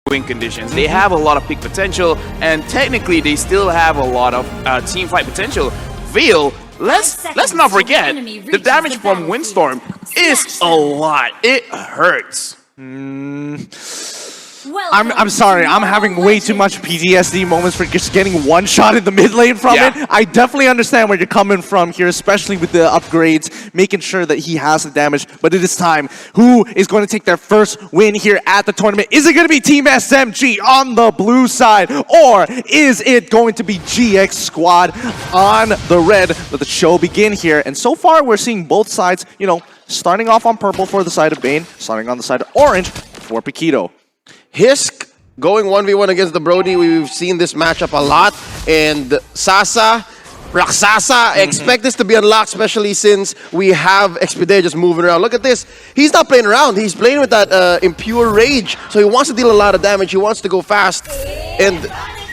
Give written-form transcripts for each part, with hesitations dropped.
win conditions. They have a lot of peak potential, and technically they still have a lot of team fight potential. Veil, let's not forget, the damage from Windstorm is a lot. It hurts. I'm sorry, I'm having way too much PTSD moments for just getting one shot in the mid lane from it. I definitely understand where you're coming from here, especially with the upgrades, making sure that he has the damage, but it is time. Who is going to take their first win here at the tournament? Is it going to be Team SMG on the blue side, or is it going to be GX Squad on the red? Let the show begin here, and so far we're seeing both sides, you know, starting off on purple for the side of Bane, starting on the side of orange for Paquito. Hisk going 1v1 against the Brody. We've seen this matchup a lot. And Sasa, Raksasa, expect this to be unlocked, especially since we have Expedia just moving around. Look at this. He's not playing around. He's playing with that impure rage. So he wants to deal a lot of damage. He wants to go fast. And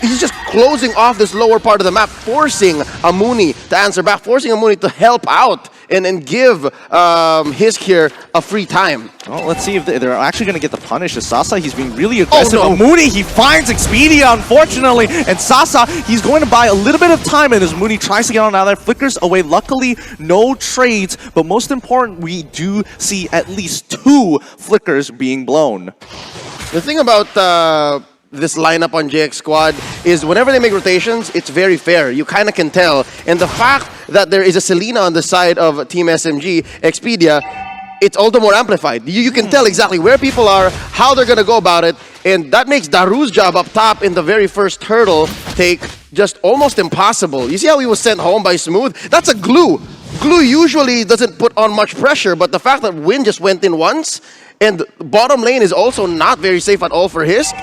he's just closing off this lower part of the map, forcing Amuni to answer back, forcing Amuni to help out and give Hisk here a free time. Well, let's see if they're actually going to get the punish. Sasa, he's being really aggressive. Oh, no. Mooney, he finds Expedia, unfortunately. And Sasa, he's going to buy a little bit of time, and as Mooney tries to get on out there, flickers away. Luckily, no trades, but most important, we do see at least 2 flickers being blown. The thing about this lineup on GX Squad is whenever they make rotations, it's very fair. You kind of can tell. And the fact that there is a Selena on the side of Team SMG, Expedia, it's all the more amplified. You can tell exactly where people are, how they're going to go about it, and that makes Daru's job up top in the very first hurdle take just almost impossible. You see how he was sent home by Smooth? That's a glue. Glue usually doesn't put on much pressure, but the fact that Win just went in once, and bottom lane is also not very safe at all for Hisk,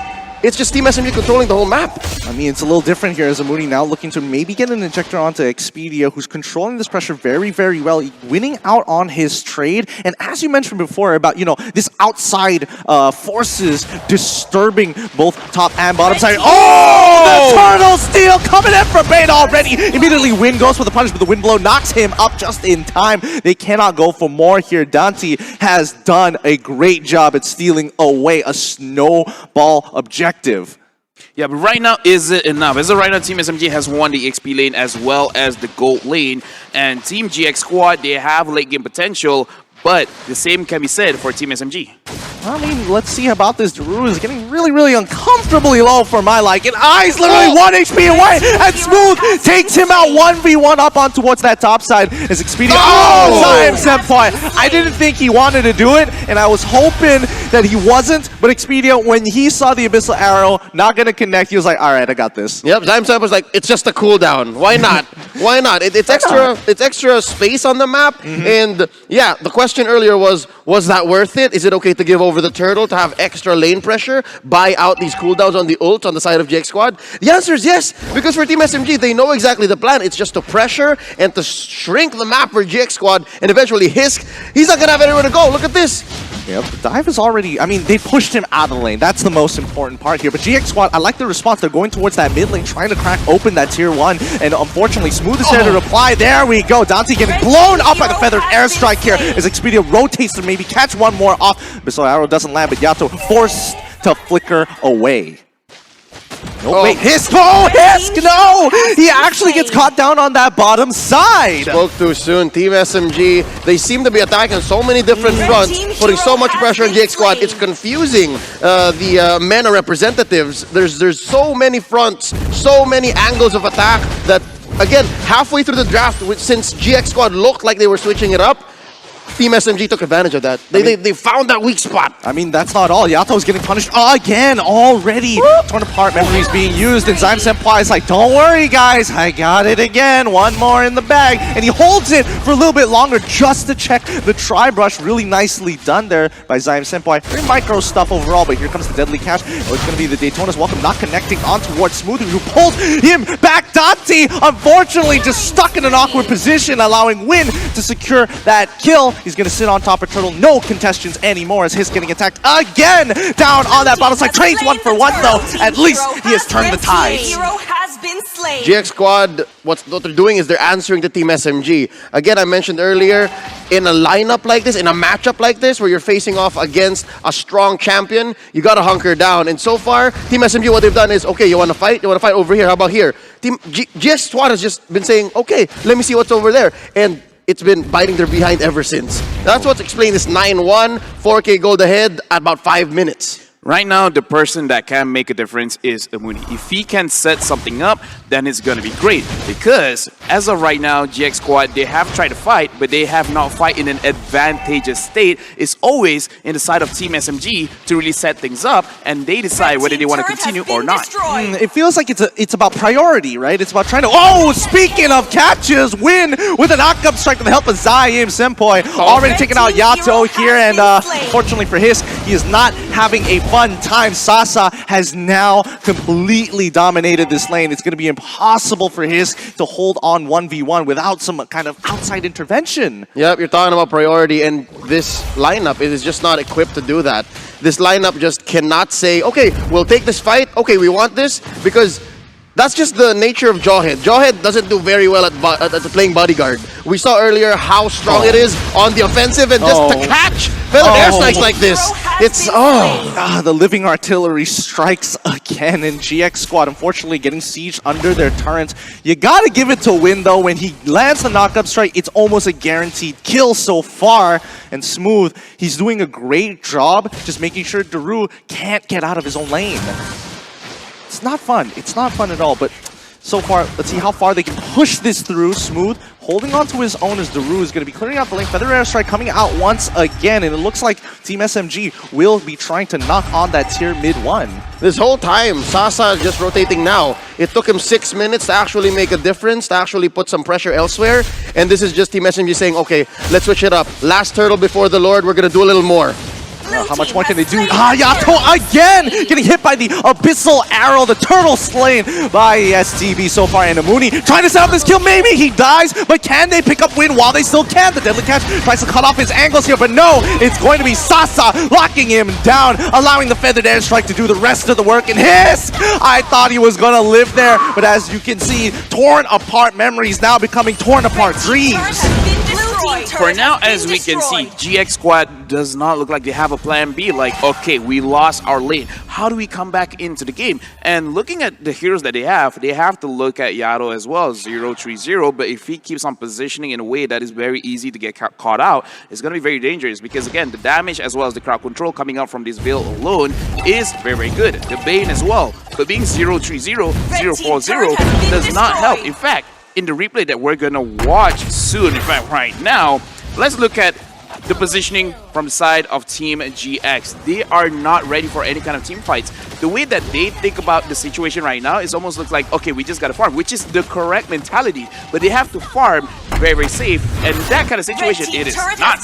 it's just Team SMG controlling the whole map. I mean, it's a little different here as Amuni now looking to maybe get an injector onto Expedia, who's controlling this pressure very, very well, winning out on his trade. And as you mentioned before about, you know, this outside forces disturbing both top and bottom side. Oh! The Turtle Steel coming in for Bane already. Immediately Win goes for the punish, but the wind blow knocks him up just in time. They cannot go for more here. Dante has done a great job at stealing away a snowball objective. Yeah, but right now, is it enough? As of right now, Team SMG has won the XP lane as well as the gold lane. And Team GX Squad, they have late game potential, but the same can be said for Team SMG. I mean, let's see about this. Daru is getting really, really uncomfortably low for my liking. Eyes literally 1 HP away, and Smooth takes him out 1v1 up on towards that top side. As Expedia, time Senpai. I didn't think he wanted to do it, and I was hoping that he wasn't, but Expedia, when he saw the Abyssal Arrow not going to connect, he was like, all right, I got this. Yep, Senpai was like, it's just a cooldown. Why not? Why not? It's extra space on the map, and yeah, the question earlier was that worth it? Is it okay to give over the turtle to have extra lane pressure, buy out these cooldowns on the ult on the side of GX Squad? The answer is yes, because for Team SMG, they know exactly the plan. It's just to pressure and to shrink the map for GX Squad, and eventually Hisk, he's not going to have anywhere to go. Look at this. Yep, the dive is already, I mean, they pushed him out of the lane. That's the most important part here. But GX Squad, I like the response. They're going towards that mid lane, trying to crack open that tier 1. And unfortunately, Smooth is there to reply. There we go. Dante getting blown up by the feathered airstrike here as Expedia rotates to maybe catch one more off. Abyssal Arrow doesn't land, but Yato forced to flicker away. Oh, wait, Hisk! Oh, Hisk! No! He actually gets caught down on that bottom side! Spoke too soon. Team SMG, they seem to be attacking on so many different fronts, putting so much pressure on GX Squad. It's confusing the MENA representatives. There's so many fronts, so many angles of attack that, again, halfway through the draft, since GX Squad looked like they were switching it up, Team SMG took advantage of that. They found that weak spot. I mean, that's not all. Yato is getting punished again already. Torn apart memories being used, and Zyme Senpai is like, don't worry, guys. I got it again. One more in the bag. And he holds it for a little bit longer just to check the tri-brush. Really nicely done there by Zyme Senpai. Very micro stuff overall, but here comes the Deadly Catch. Oh, it's going to be the Daytona's Welcome, not connecting on towards Smooth, who pulls him back. Dante, unfortunately, just stuck in an awkward position, allowing Win to secure that kill. He's going to sit on top of Turtle. No contestants anymore as Hiss getting attacked again. Down on that bottle side. Trades 1 for 1 though. At least he has turned the tide. GX Squad, what they're doing is they're answering to Team SMG. Again, I mentioned earlier, in a lineup like this, in a matchup like this, where you're facing off against a strong champion, you gotta hunker down. And so far, Team SMG, what they've done is, okay, you wanna fight? You wanna fight over here? How about here? GX Squad has just been saying, okay, let me see what's over there. And it's been biting their behind ever since. That's what's explained this 9-1, 4K gold ahead at about 5 minutes. Right now, the person that can make a difference is Amuni. If he can set something up, then it's going to be great. Because as of right now, GX Squad, they have tried to fight, but they have not fight in an advantageous state. It's always in the side of Team SMG to really set things up, and they decide whether they want to continue or not. It feels like it's about priority, right? It's about trying to... Oh, speaking of catches, win with a knock-up strike with the help of Zaim Senpoi. Already taking out Yato here, and fortunately for Hiss, he is not having a fun time. Sasa has now completely dominated this lane. It's going to be impossible for Hiss to hold on 1v1 without some kind of outside intervention. Yep, you're talking about priority, and this lineup is just not equipped to do that. This lineup just cannot say, okay, we'll take this fight, okay, we want this, because that's just the nature of Jawhead. Jawhead doesn't do very well at playing bodyguard. We saw earlier how strong it is on the offensive, and just to catch feathered airstrikes like this, it's the living artillery strikes again, and GX Squad unfortunately getting sieged under their turrets. You gotta give it to Win though. When he lands the knock-up strike, it's almost a guaranteed kill so far. And Smooth, he's doing a great job just making sure Daru can't get out of his own lane. It's not fun. It's not fun at all, but so far, let's see how far they can push this through. Smooth holding on to his own as Daru is going to be clearing out the lane. Feather Airstrike coming out once again, and it looks like Team SMG will be trying to knock on that tier mid 1. This whole time, Sasa just rotating now. It took him 6 minutes to actually make a difference, to actually put some pressure elsewhere, and this is just Team SMG saying, okay, let's switch it up. Last turtle before the Lord, we're going to do a little more. How much more can they do? Yato again! Getting hit by the Abyssal Arrow. The turtle slain by STB so far. And Amuni trying to set up this kill. Maybe he dies, but can they pick up Win while they still can? The Deadly Catch tries to cut off his angles here, but no, it's going to be Sasa locking him down, allowing the Feathered Airstrike to do the rest of the work. And Hiss! I thought he was going to live there, but as you can see, torn apart memories now becoming torn apart dreams. For now, as we can see, GX Squad does not look like they have a plan B. Like, okay, we lost our lane. How do we come back into the game? And looking at the heroes that they have to look at Yato as well, 0-3-0. But if he keeps on positioning in a way that is very easy to get caught out, it's going to be very dangerous. Because again, the damage as well as the crowd control coming out from this Veil alone is very, very good. The Bane as well. But being 0-3-0, 0-4-0 does not help. In fact, in the replay that we're gonna watch soon, in fact right now, let's look at the positioning from the side of Team GX. They are not ready for any kind of team fights. The way that they think about the situation right now is almost looks like, okay, we just gotta farm, which is the correct mentality, but they have to farm very, very safe, and that kind of situation, it is not.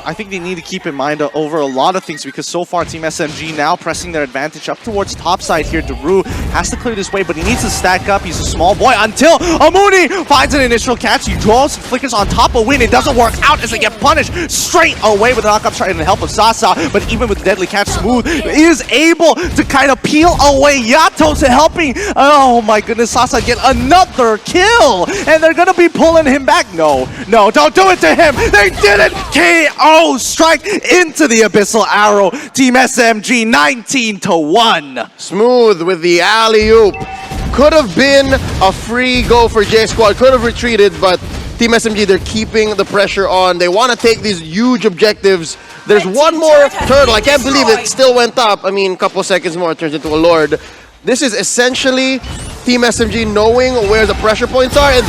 I think they need to keep in mind over a lot of things, because so far Team SMG now pressing their advantage up towards top side here. Daru has to clear this way, but he needs to stack up. He's a small boy until Amuni finds an initial catch. He draws flickers on top of Win. It doesn't work out as they get punished straight away with a knock-up strike and the help of Sasa, but even with the Deadly Catch, Smooth is able to kind of peel away Yato to helping. Oh my goodness, Sasa get another kill, and they're gonna be pulling him back. No, don't do it to him. They did it. KO strike into the Abyssal Arrow. Team SMG 19-1. Smooth with the alley-oop. Could have been a free go for J Squad. Could have retreated, but Team SMG, they're keeping the pressure on. They want to take these huge objectives. There's one more turtle. I can't believe it still went up. I mean, a couple seconds more, it turns into a Lord. This is essentially Team SMG knowing where the pressure points are, and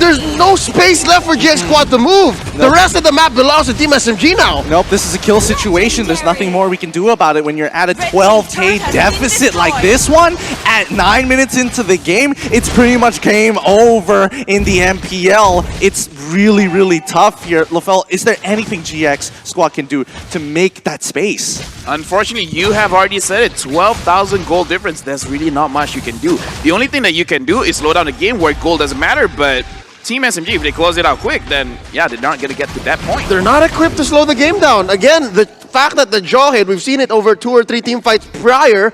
there's no space left for GX Squad to move. Nope. The rest of the map belongs to Team SMG now. Nope, this is a kill situation. There's nothing more we can do about it when you're at a 12K deficit like this one. At 9 minutes into the game, it's pretty much game over in the MPL. It's really, really tough here. LaFell, is there anything GX Squad can do to make that space? Unfortunately, you have already said it. 12,000 gold difference. There's really not much you can do. The only thing that you can do is slow down the game where gold doesn't matter, but Team SMG, if they close it out quick, then yeah, they're not gonna get to that point. They're not equipped to slow the game down. Again, the fact that the Jawhead, we've seen it over 2 or 3 team fights prior,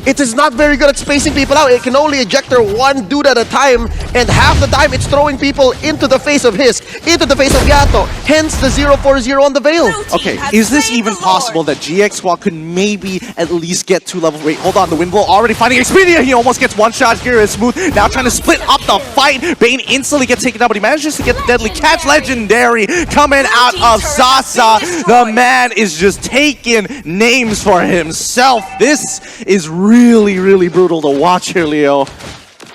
it is not very good at spacing people out. It can only ejector one dude at a time, and half the time it's throwing people into the face of his, into the face of Yato. Hence the 0-4-0 on the Veil. Okay, is this even possible that GX Squad could maybe at least get 2 levels? Wait, hold on, the Windblow already finding Expedia. He almost gets 1 shot here. It's Smooth now trying to split up the fight. Bane instantly gets taken down, but he manages to get the deadly catch. Legendary coming out of Sasa. The man is just taking names for himself. This is really brutal to watch here, Leo.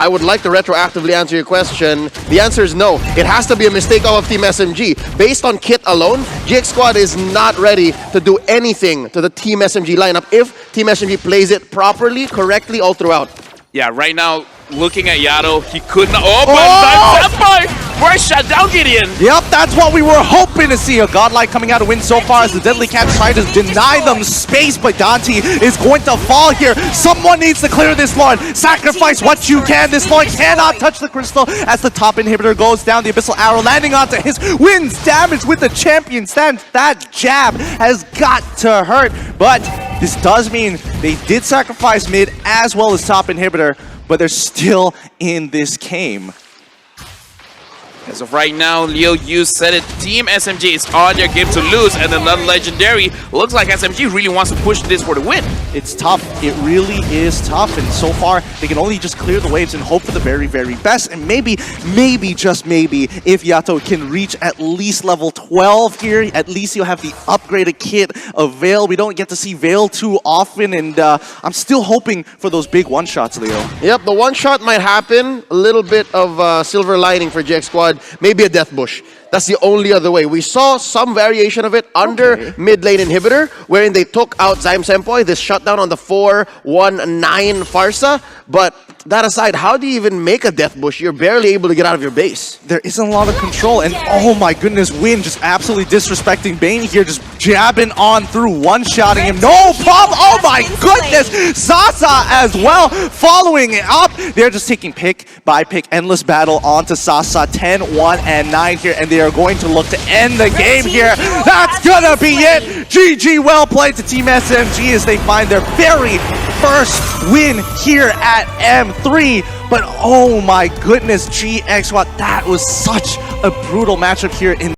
I would like to retroactively answer your question. The answer is no. It has to be a mistake of Team SMG. Based on kit alone, GX Squad is not ready to do anything to the Team SMG lineup if Team SMG plays it properly, correctly, all throughout. Yeah, right now, looking at Yato, he could not. Oh, but Senpai! First shut down Gideon! Yep, that's what we were hoping to see. A Godlike coming out to win so far as the Deadly Catch tried to deny them space, but Dante is going to fall here. Someone needs to clear this Lord. Sacrifice what you can. This Lord cannot touch the crystal as the top inhibitor goes down. The Abyssal Arrow landing onto his, wins damage with the champion stance. That jab has got to hurt, but this does mean they did sacrifice mid as well as top inhibitor, but they're still in this game. As of right now, Leo, you said it, Team SMG is on their game to lose, and then the Legendary looks like SMG really wants to push this for the win. It's tough. It really is tough, and so far, they can only just clear the waves and hope for the very best, and maybe, just maybe, if Yato can reach at least level 12 here, at least you'll have the upgraded kit of Veil. We don't get to see Veil too often, and I'm still hoping for those big one-shots, Leo. Yep, the one-shot might happen. A little bit of silver lining for GX Squad. Maybe a Death Bush. That's the only other way. We saw some variation of it under mid lane inhibitor, wherein they took out Zyme Senpai, this shutdown on the 4-1-9 Farsa. But that aside, how do you even make a Death Bush? You're barely able to get out of your base. There isn't a lot of control, and oh my goodness, Win just absolutely disrespecting Bane here, just jabbing on through, one-shotting him. No problem! Oh my goodness! Sasa as well, following it up. They're just taking pick by pick, endless battle onto Sasa, 10-1-9 here, and they are going to look to end the game here. That's gonna be it! GG, well played to Team SMG as they find their very first win here at M3. But oh my goodness, GX Squad, that was such a brutal matchup here in